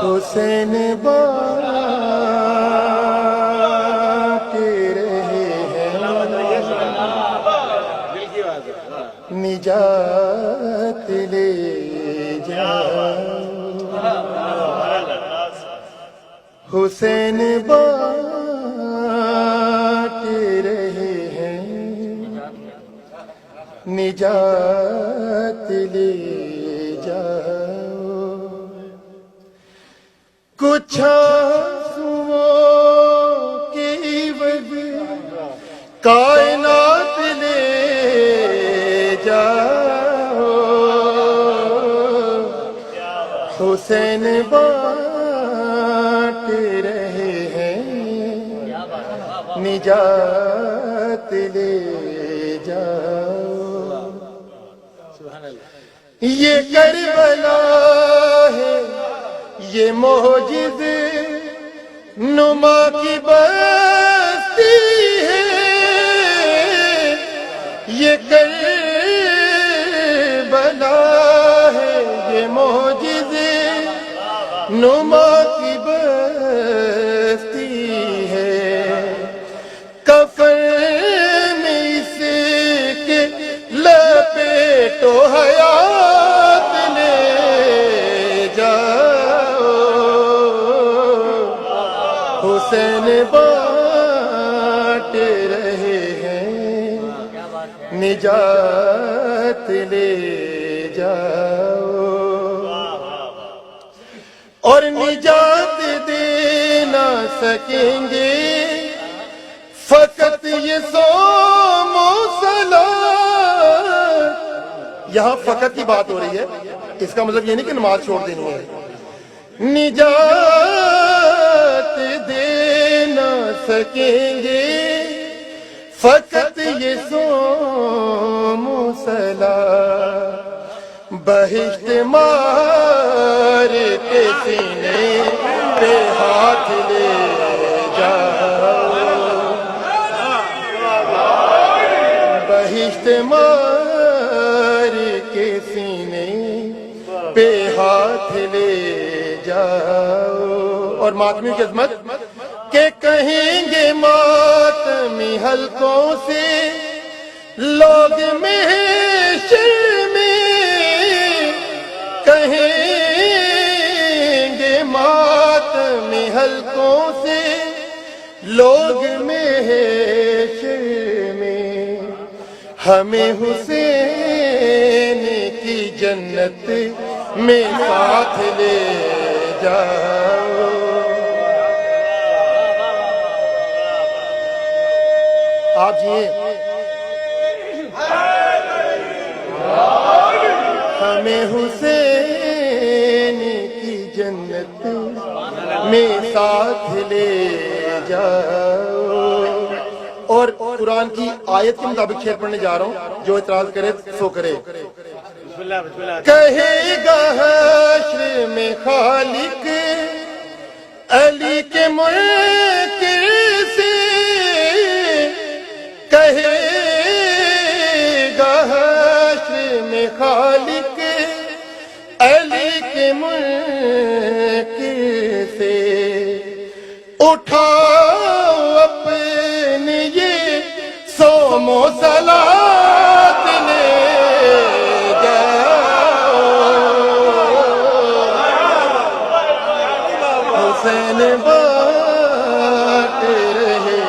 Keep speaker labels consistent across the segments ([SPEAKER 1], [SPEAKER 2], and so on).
[SPEAKER 1] حسین بات رہے ہیں نجات لے جاؤ حسین بات رہے ہیں نجات لے جاؤ کچھ آنسوؤں کی وجہ کائنات لے جاؤ حسین بانٹ رہے ہیں نجات لے جاؤ یہ کربلا ہے یہ معجز نما کی بستی ہے یہ کربلا ہے یہ معجز نما کی بستی ہے کفن میں اس کے لپیٹو حیات لے جاؤ حسین بانٹ رہے ہیں نجات لے جاؤ اور نجات دے نہ سکیں گے فقط یہ صوم و صلاۃ یہاں فقط کی بات ہو رہی ہے اس کا مطلب یہ نہیں کہ نماز چھوڑ دینی ہے نجات دے نہ سکیں گے فقط یہ صوم و صلاۃ بہشت مار کے سینے پہ ہاتھ لے جاؤ بہشت مار کے سینے پہ ہاتھ لے جاؤ اور ماتمی کی عظمت کہ کہیں گے ماتمی حلقوں سے لوگ محشر میں کہیں گے ماتمی حلقوں سے لوگ محشر میں ہمیں حسین کی جنت میں ساتھ لے جاؤ آپ جیئے ہمیں حسین کی جنت میں ساتھ لے جاؤ اور قرآن کی آیت کے مطابق شعر پڑھنے جا رہا ہوں جو اعتراض کرے سو کرے کہے گا حشر میں خالق علی کے منکر سے کہے گا حشر میں خالق علی کے منکر سے اٹھاؤ اپنے یہ صوم و صلاۃ لے جاؤ حسین بانٹ رہے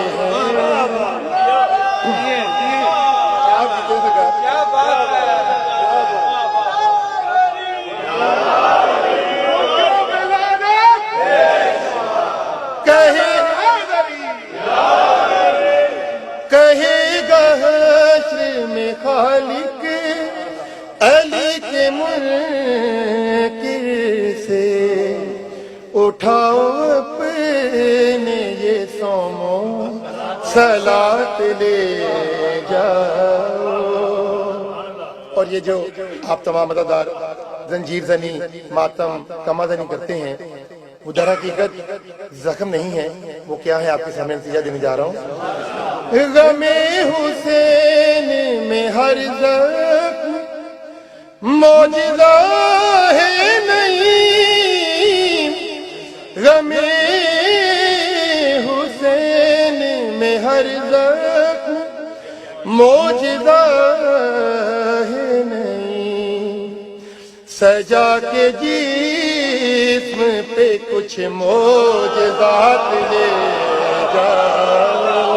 [SPEAKER 1] خالق علی کے منکر سے اٹھاؤ اپنے یہ صوم و صلاۃ لے جاؤ اور یہ جو آپ تمام مددگار زنجیر زنی ماتم کما زنی کرتے ہیں وہ در حقیقت زخم نہیں ہے وہ کیا ہے آپ کے سامنے نتیجہ دینے جا رہا ہوں غم حسین میں ہر زخم معجزہ ہے نہیں موجزہ ہے نہیں، سجا کے جسم پہ کچھ معجزات لے جاؤ۔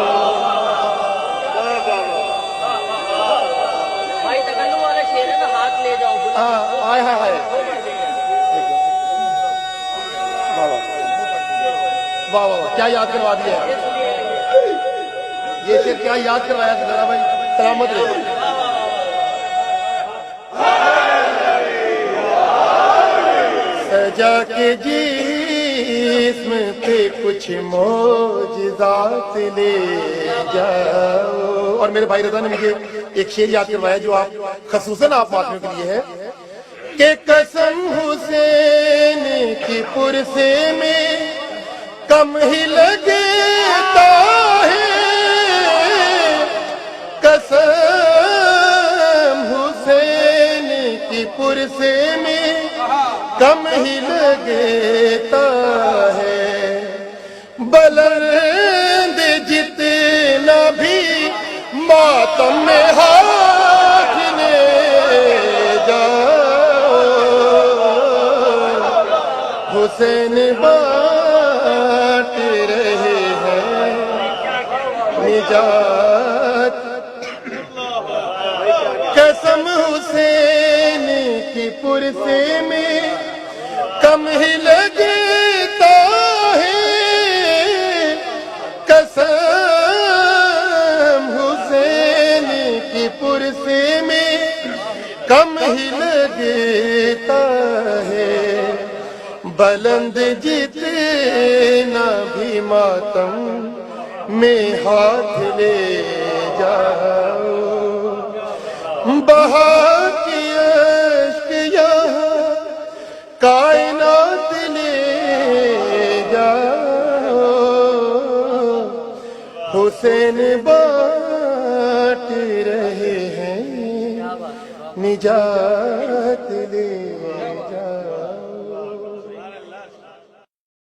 [SPEAKER 2] بھائی تکلم والا شعر ہے نا، ہاتھ لے جاؤ۔
[SPEAKER 1] آئے ہائے ہائے، واہ واہ واہ، کیا یاد کروا دیا ہے یہ شعر، کیا یاد کروایا ذرا بھائی، سلامت رہے۔ سجا کے جسم پہ کچھ معجزات لے جاؤ۔ اور میرے بھائی رضا نے مجھے ایک شعر یاد کروایا جو آپ خصوصاً آپ ماتمیوں کے لیے ہے کہ قسم حسین کی پرسے میں کم ہی لگتا ہے، قسم حسین کی پرسے میں کم ہی لگتا ہے، بلند جتنا بھی ماتم میں ہاتھ لے جاؤ، حسین بانٹ رہے ہیں نجات۔ قسم حسین کی پرسے میں کم ہی لگتا ہے، قسم حسین کی پرسے میں کم ہی لگتا ہے، بلند جتنا بھی ماتم میں ہاتھ لے جاؤ، بہا کی اشک یہاں کائنات لے جاؤ، حسین بانٹ رہے ہیں نجات۔